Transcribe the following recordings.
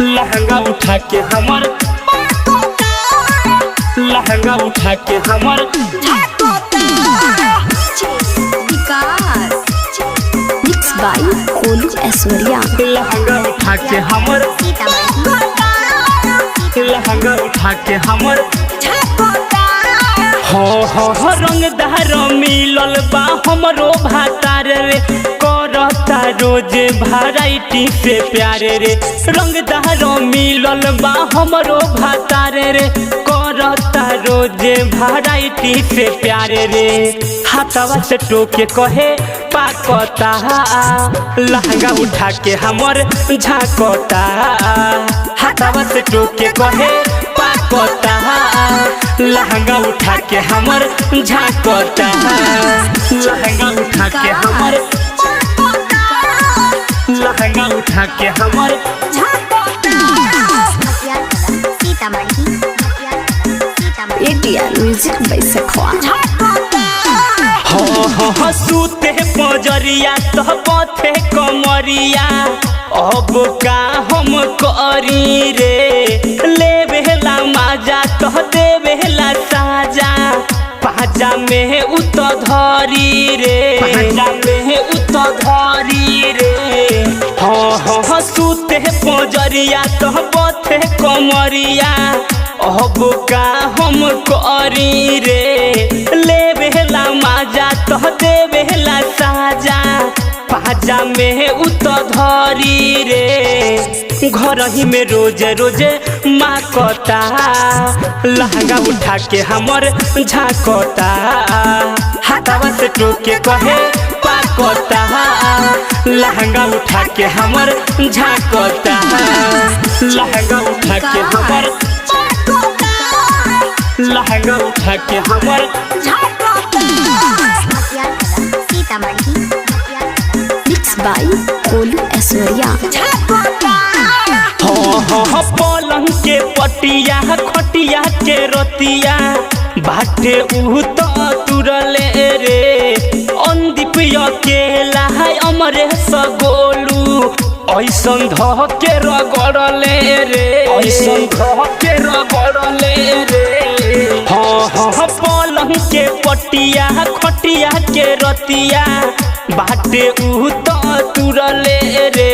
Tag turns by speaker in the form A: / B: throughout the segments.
A: लहंगा उठा के हमर लहंगा उठा के हमर
B: विकास मिक्स बाय कोलू ऐश्वर्या।
A: लहंगा उठा के हमर लहंगा उठा के हमर हो रंगदार मिलल बा हमरो भातार रे करता रोज वैरायटी से प्यारे रे। रंगदार मिलल बा हमरो भातार रे करता रोज वैरायटी से प्यारे रे। हाथवा से टोके कहे पाकता लहंगा उठा के हमर झाकता। हाथवा से टोके कहे पाकता लहंगा उठा के हमर झाकता। लहंगा उठा के हमर लहंगा उठा के हमर
B: एटीआर म्यूजिक बाय सखवा।
A: हो सूते पजरिया तो पथे कमरिया अब का हम करी रे। लेवेला माजा तो देवेला साजा पाजा में उत धरी रे। पाजा में उत धरी रे। हो सूते पजरिया तो पथे कमरिया अब का हम करी रे। लेवेला माजा तो देवेला साजा पाजा में उत धरी रे। घर ही में रोज रोज माकता लहंगा उठा के हमर झाकता। हाथवा से टोके कहे पाकता लहंगा उठा के हमर झाकता। लहंगा उठा के हमर लहंगा उठा के हमर
B: मिक्स बाय कोलू ऐश्वर्या।
A: हो पलंग के पटिया खटिया के रतिया बाटे उ तो तुरले रे। अंदीप अकेला है अमरे सगोलू ऐसन ध के रगड़ले रे। ऐसन ध के रगड़ले रे। हो पलंग के पटिया खटिया के रतिया बाटे उ तो तुरले रे।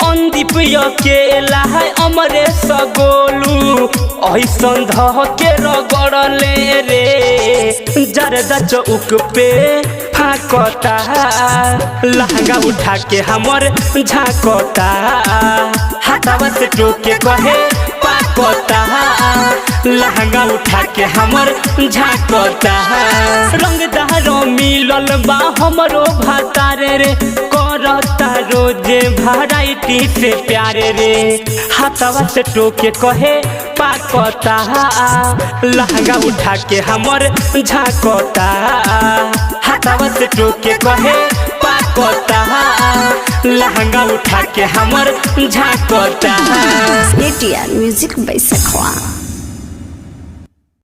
A: अंदीप अकेला है अमरे सगोलू ऐसन ध के रगड़ले रे। जरदा चौक पे फाकता लहंगा उठा के हमर झाकता। हाथवा से टोके कहे पाकता लहंगा उठा के हमर झाकता। रंगदार मिलल बा हमरो भातार रे करता रोज वैरायटी से प्यारे रे। हाथवा से टोके कहे पाकता लहंगा उठा के हमर झाकता। हाथवा से टोके कहे पाकता लहंगा उठा के हमर झाकता।
B: ATR music by सखवा।